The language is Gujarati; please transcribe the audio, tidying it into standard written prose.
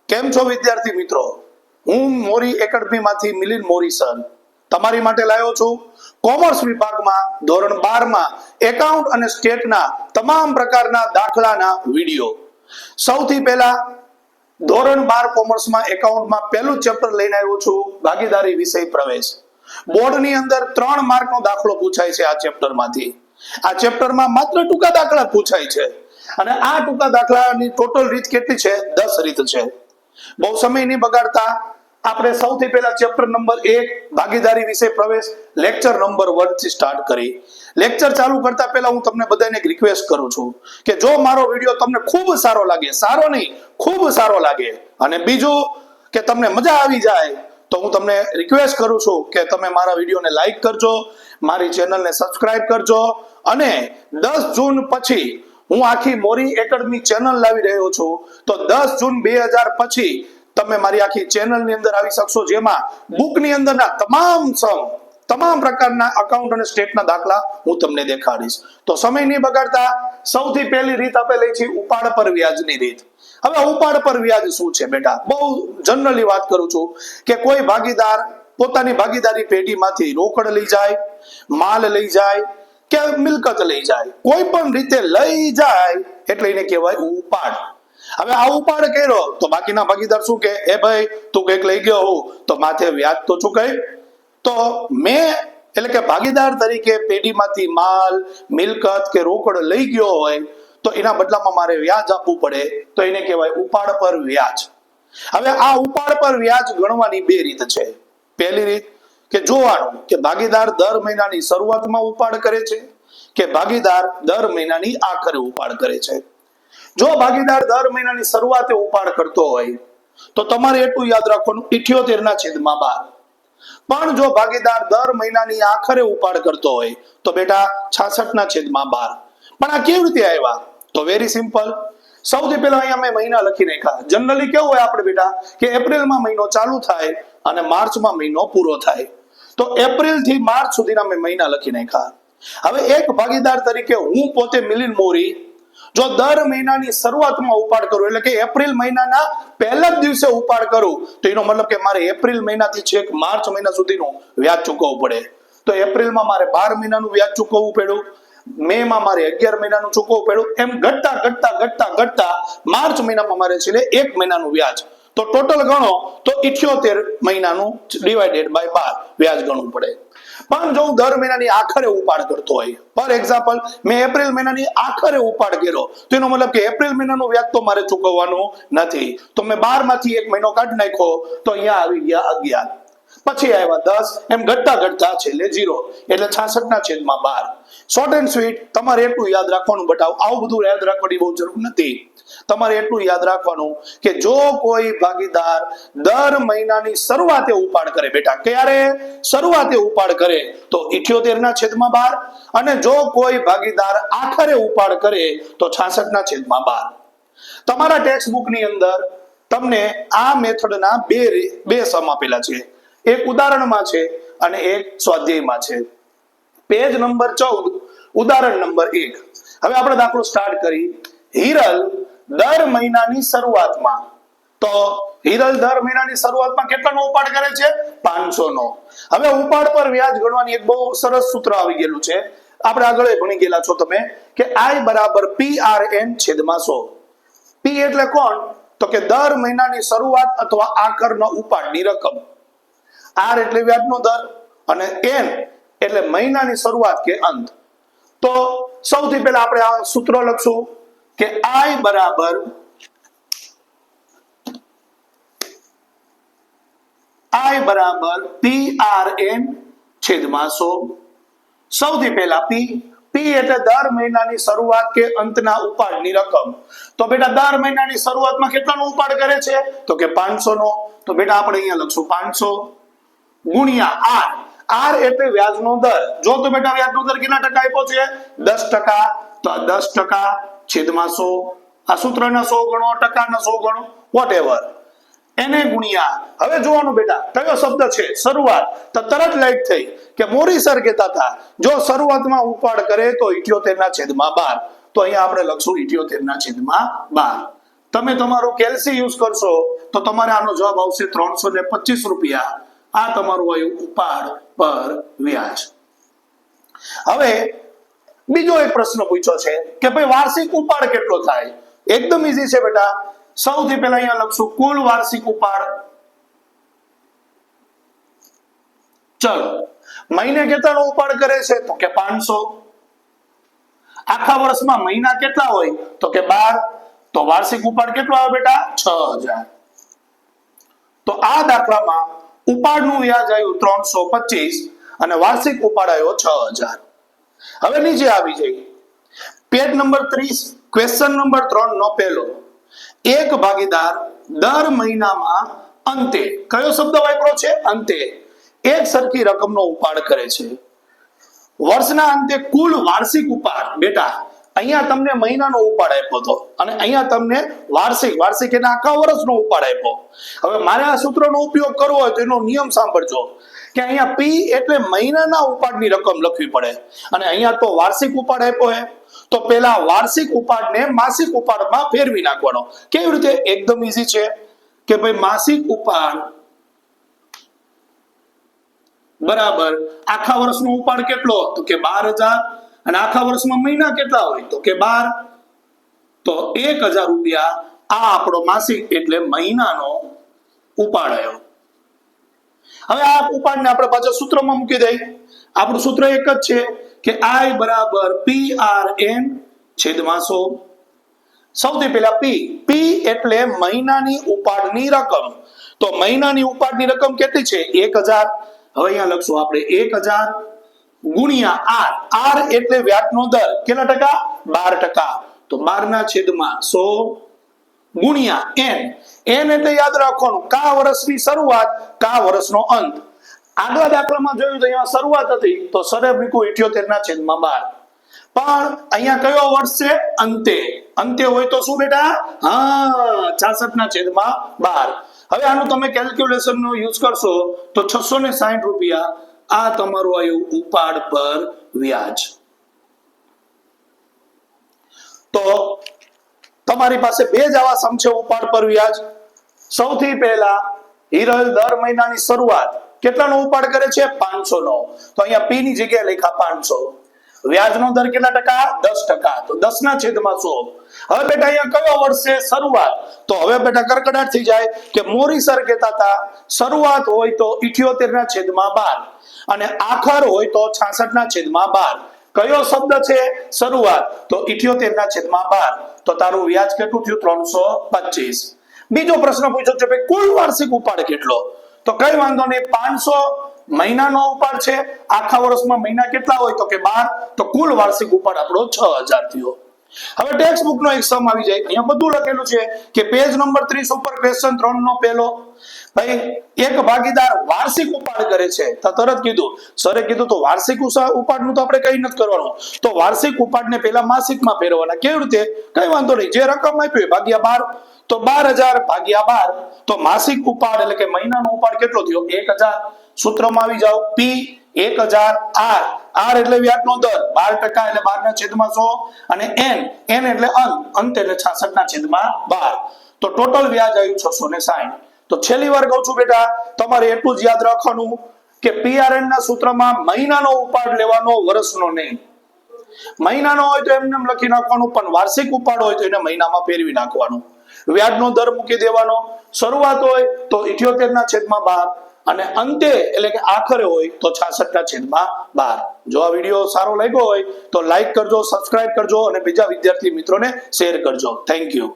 કેમ છો વિદ્યાર્થી મિત્રો? હું મોરી એકેડમીમાંથી મિલિંદ મોરી સર તમારી માટે લાવ્યો છું કોમર્સ વિભાગમાં ધોરણ 12 માં એકાઉન્ટ અને સ્ટેટના તમામ પ્રકારના દાખલાના વિડિયો. સૌથી પહેલા ધોરણ 12 કોમર્સમાં એકાઉન્ટમાં પહેલું ચેપ્ટર લઈને આવ્યો છું, ભાગીદારી વિષય પ્રવેશ. બોર્ડની અંદર 3 માર્કનો દાખલો પૂછાય છે આ ચેપ્ટરમાંથી. આ ચેપ્ટરમાં માત્ર ટૂંકા દાખલા પૂછાય છે અને આ ટૂંકા દાખલાની ટોટલ રીત કેટલી છે? 10 રીત છે. બહુ સમય નહીં બગાડતા આપણે સૌથી પહેલા ચેપ્ટર નંબર 1 ભાગીદારી વિષય પ્રવેશ લેક્ચર નંબર 1 થી સ્ટાર્ટ કરી. લેક્ચર ચાલુ કરતા પહેલા હું તમને બધાને એક રિક્વેસ્ટ કરું છું કે જો મારો વિડિયો તમને ખૂબ સારો લાગે, સારો નહીં ખૂબ સારો લાગે, અને બીજું કે તમને મજા આવી જાય, તો હું તમને રિક્વેસ્ટ કરું છું કે તમે મારા વિડીયોને લાઈક કરજો, મારી ચેનલને સબસ્ક્રાઇબ કરજો, અને 10 જૂન પછી હું આખી મોરી એકેડમી ચેનલ લાવી રહ્યો છું. તો 10 જૂન 2000 પછી તમે મારી આખી ચેનલની અંદર આવી શકશો, જેમાં બુકની અંદરના તમામ પ્રકારના અકાઉન્ટ અને સ્ટેટના દાખલા હું તમને દેખાડીશ. તો સમય નહીં બગાડતા સૌથી પહેલી રીત આપણે લઈ છીએ ઉપાડ પર વ્યાજની રીત. હવે ઉપાડ પર વ્યાજ શું છે બેટા? બહુ જનરલી વાત કરું છું કે કોઈ ભાગીદાર પોતાની ભાગીદારી પેઢીમાંથી રોકડ લઈ જાય, માલ લઈ જાય કે મિલકત લઈ જાય, કોઈ પણ રીતે લઈ જાય એટલે એને કહેવાય ઉપાડ. હવે આ ઉપાડ કર્યો તો બાકીના ભાગીદાર શું કે, એ ભાઈ તું કઈક લઈ ગયો હોઉં તો માથે વ્યાજ તો ચૂકવાય. તો મેં એટલે કે ભાગીદાર તરીકે પેઢીમાંથી માલ, મિલકત કે રોકડ લઈ ગયો હોય તો એના બદલામાં મારે વ્યાજ આપવું પડે, તો એને કહેવાય ઉપાડ પર વ્યાજ. હવે આ ઉપાડ પર વ્યાજ ગણવાની 2 રીત છે. પહેલી રીત કે જોવાનું કે ભાગીદાર દર મહિનાની શરૂઆતમાં ઉપાડ કરે છે કે ભાગીદાર દર મહિનાની આખરે ઉપાડ કરે છે. જો ભાગીદાર દર મહિનાની શરૂઆતે ઉપાડ કરતો હોય તો તમારે એટલું યાદ રાખવાનું 78/12. પણ જો ભાગીદાર દર મહિનાની આખરે ઉપાડ કરતો હોય તો બેટા 66/12. પણ આ કેવી રીતે આવ્યા? તો વેરી સિમ્પલ. સૌથી પહેલા અહીંયા મેં મહિના લખી નાખ્યા. જનરલી કેવું હોય આપણે બેટા કે એપ્રિલમાં મહિનો ચાલુ થાય અને માર્ચમાં મહિનો પૂરો થાય. તો એપ્રિલ થી માર્ચ સુધીના મેં મહિના લખી નાખ્યા. હવે એક ભાગીદાર તરીકે હું પોતે મિલિંદ મોરી જો દર મહિનાની શરૂઆતમાં ઉપાડ કરું, એટલે કે એપ્રિલ મહિનાના પહેલા જ દિવસે ઉપાડ કરું, તો એનો મતલબ કે મારે એપ્રિલ મહિનાથી છેક માર્ચ મહિના સુધીનું વ્યાજ ચૂકવવું પડે. તો એપ્રિલમાં મારે 12 મહિનાનું વ્યાજ ચૂકવવું પડ્યું, મે માં મારે 11 મહિનાનું ચૂકવવું પડ્યું, એમ ઘટતા માર્ચ મહિનામાં મારે છે 1 મહિનાનું વ્યાજ. તો ટોટલ ગણો તો 78 મહિનાનું ડિવાઇડેડ બાય 12 વ્યાજ ગણવું પડે. પણ જો હું દર મહિનાની આખરે ઉપાડ કરતો હોય, ફોર એક્ઝામ્પલ મેં એપ્રિલ મહિનાની આખરે ઉપાડ કર્યો, તો એનો મતલબ કે એપ્રિલ મહિનાનું વ્યાજ તો મારે ચૂકવવાનું નથી. તો મેં 12 માંથી 1 મહિનો કાઢી નાખ્યો તો અહીંયા આવી ગયા 11, પછી આવ્યા 10, એમ ઘટતા છેલ્લે 0, એટલે 66/12. Short and sweet. તમારે એટલું યાદ રાખવાનું, બતાવો આવું બધું યાદ રાખવાની બહુ જરૂર નથી. તમારે એટલું યાદ રાખવાનું કે જો કોઈ ભાગીદાર દર મહિનાની શરૂઆતે ઉપાડ કરે, બેટા ક્યારે શરૂઆતે ઉપાડ કરે તો 78/12, અને જો કોઈ ભાગીદાર આખરે ઉપાડ કરે તો 66/12. તમારા ટેક્સ્ટ બુકની અંદર તમને આ મેથડના બે સમ આપેલા છે. એક ઉદાહરણમાં છે અને એક સ્વાધ્યાયમાં છે. પેજ નંબર 14, ઉદાહરણ નંબર 1. હવે આપણે દાખલો સ્ટાર્ટ કરી. હિરલ દર મહિનાની શરૂઆતમાં, તો હિરલ દર મહિનાની શરૂઆતમાં કેટલાનો ઉપાડ કરે છે? 500નો. હવે ઉપાડ પર વ્યાજ ગણવાની એક બહુ સરસ સૂત્ર આવી ગયેલું છે, આપણે આગળ ભણી ગયેલા છો તમે, કે I = PRN/100. P એટલે કોણ? તો કે દર મહિનાની શરૂઆત અથવા આખરનો ઉપાડની રકમ. R એટલે વ્યાજનો દર અને N એટલે મહિનાની શરૂઆત કે અંત. તો સૌથી પહેલા આપણે આ સૂત્ર લખશું કે I = PRN/100. સૌથી પહેલા P એટલે દર મહિનાની શરૂઆત કે અંતના ઉપાડની રકમ. તો બેટા દર મહિનાની શરૂઆતમાં કેટલાનો ઉપાડ કરે છે? તો કે 500નો. તો બેટા આપણે અહીંયા લખશું 500 ગુણ્યા R. R એટલે વ્યાજનો દર. જો તો બેટા વ્યાજનો દર કેટલા ટકા આપ્યો છે? 10%. તો 10%/100. આ સૂત્રના 100 ગણો, ટકાના 100 ગણો, વોટએવર. એને ગુણ્યા, હવે જોવાનું બેટા કયો શબ્દ છે? શરૂઆત. તો તરત લાઈટ થઈ કે મોરી સર કહેતા હતા જો શરૂઆતમાં ઉપાડ કરે તો 78/12. તો અહીંયા આપણે લખશું 78/12. તમે તમારું કેલ્સી યુઝ કરશો તો તમારે આનો જવાબ આવશે 325 રૂપિયા. આ તમારું આવ્યું ઉપાડ પર વ્યાજ. હવે બીજો એક પ્રશ્ન પૂછ્યો છે કે ભાઈ વાર્ષિક ઉપાડ કેટલો થાય? એકદમ ઈઝી છે બેટા. સૌથી પહેલા અહીંયા લખશું કુલ વાર્ષિક ઉપાડ. ચલો, મહિને કેટલાનો ઉપાડ કરે છે? તો કે 500. આખા વર્ષમાં મહિના કેટલા હોય? તો કે 12. તો વાર્ષિક ઉપાડ કેટલો આવે બેટા? 6000. તો આ દાખલામાં ઉપાડનું વ્યાજ આવ્યું 325 અને વાર્ષિક ઉપાડ આવ્યો 6000. હવે નીચે આવી જઈએ. પેજ નંબર 30, ક્વેશ્ચન નંબર 3 નો પહેલો. એક ભાગીદાર દર મહિનામાં અંતે, કયો શબ્દ વાપર્યો છે? અંતે. એક સરખી રકમનો ઉપાડ કરે છે. વર્ષના અંતે કુલ વાર્ષિક ઉપાડ. બેટા અહીંયા તમને મહિનાનો ઉપાડ આપ્યો હતો અને અહીંયા તમને વાર્ષિક એટલે આખા વર્ષનો ઉપાડ આપ્યો. હવે મારે આ સૂત્રનો ઉપયોગ કરવો હોય તો એનો નિયમ સાંભળજો કે અહીંયા પી એટલે મહિનાના ઉપાડની રકમ લખવી પડે અને અહીંયા તો વાર્ષિક ઉપાડ આપ્યો છે તો પેલા વાર્ષિક ઉપાડને માસિક ઉપાડમાં ફેરવી નાખવાનો. કેવી રીતે? એકદમ ઈઝી છે કે ભાઈ માસિક ઉપાડ બરાબર આખા વર્ષનો ઉપાડ કેટલો? તો કે 12000 અને આખા વર્ષમાં મહિના કેટલા હોય? તો કે 12. તો 1000 રૂપિયા આ આપણો માસિક એટલે મહિનાનો ઉપાડ આવ્યો. હવે આ ઉપાડને આપણે પાછા સૂત્રમાં મૂકી દઈએ. આપણું સૂત્ર એક જ છે કે I બરાબર PRN છેદમાં 100. સૌથી પહેલા પી એટલે મહિનાની ઉપાડની રકમ. તો મહિનાની ઉપાડની રકમ કેટલી છે? 1000. હવે અહીંયા લખશું આપણે 1000 ગુણ્યા R એટલે વ્યાજનો દર. કેટલા ટકા? 12%. તો 12/100 ગુણ્યા N એટલે યાદ રાખવાનું કા વર્ષની શરૂઆત કા વર્ષનો અંત. આગલા દાખલામાં જોયું તો અહીંયા શરૂઆત હતી તો સરળ મૂક્યું 78/12. પણ અહીંયા કયો વર્ષ છે? અંતે હોય તો શું બેટા? હા, 66/12. હવે આનું તમે કેલ્ક્યુલેશન નો યુઝ કરશો તો 660 રૂપિયા આ તમારું આવ્યું ઉપાડ પર વ્યાજ. તો તમારી પાસે બે જ આવા સમ છે ઉપાડ પર વ્યાજ. સૌથી પહેલા હિરલ દર મહિનાની શરૂઆત કેટલાનો ઉપાડ કરે છે? 500 નો. તો અહીંયા પી ની જગ્યાએ લખ્યા 500. વ્યાજનો દર કેટલા ટકા? 10%. તો 10/100. હવે બેટા અહીંયા કયો વર્ષ છે? શરૂઆત. તો હવે બેટા કડકડાટ થઈ જાય કે મોરી સર કહેતા હતા શરૂઆત હોય તો 78/12 અને આખર હોય તો 66/12. કયો શબ્દ છે? શરૂઆત. તો 78/12. તો તારું વ્યાજ કેટલું થયું? 325. બીજો પ્રશ્ન પૂછ્યો છે ભાઈ કુલ વાર્ષિક ઉપાડ કેટલો? તો કઈ વાંધો નહીં, 500 મહિનાનો ઉપાડ છે. આખા વર્ષમાં મહિના કેટલા હોય? તો કે 12. તો કુલ વાર્ષિક ઉપાડ આપણો 6000 થયો. હવે ટેક્સ્ટ બુક નો એક સમ આવી જાય. અહીંયા બધું લખેલું છે કે પેજ નંબર 30 ઉપર ક્વેશ્ચન 3 નો પહેલો. ભાઈ એક ભાગીદાર વાર્ષિક ઉપાડ કરે છે તો તરત કીધું સરે કીધું તો વાર્ષિક ઉપાડનું તો આપણે કઈ નથી કરવાનું. તો વાર્ષિક ઉપાડને પહેલા માસિકમાં ફેરવવાના. કેવી રીતે? કઈ વાંધો નહીં, જે રકમ આપી ભાગ્યા 12. તો 12000 ભાગ્યા 12. તો માસિક ઉપાડ એટલે કે મહિનાનો ઉપાડ કેટલો થયો? 1000. સૂત્રમાં આવી જાઓ. પી 1000 R એટલે વ્યાજનો દર 12% એટલે 12/100 અને N એટલે અંત એટલે 66/12. તો ટોટલ વ્યાજ આવ્યું 660. તો છેલ્લી વાર કહું છું બેટા તમારે એટલું જ યાદ રાખવાનું કે PRN ના સૂત્રમાં મહિનાનો ઉપાડ લેવાનો, વર્ષનો નહીં. મહિનાનો હોય તો એમને લખી નાખવાનું, પણ વાર્ષિક ઉપાડ હોય તો એને મહિનામાં ફેરવી નાખવાનું. વ્યાજનો દર મૂકી દેવાનો. શરૂઆત હોય તો 78/12 અને અંતે એટલે કે આખરે હોય તો 66/12. જો આ વિડીયો સારો લાગ્યો હોય તો લાઈક કરજો, સબસ્ક્રાઇબ કરજો અને બીજા વિદ્યાર્થી મિત્રોને શેર કરજો. Thank you.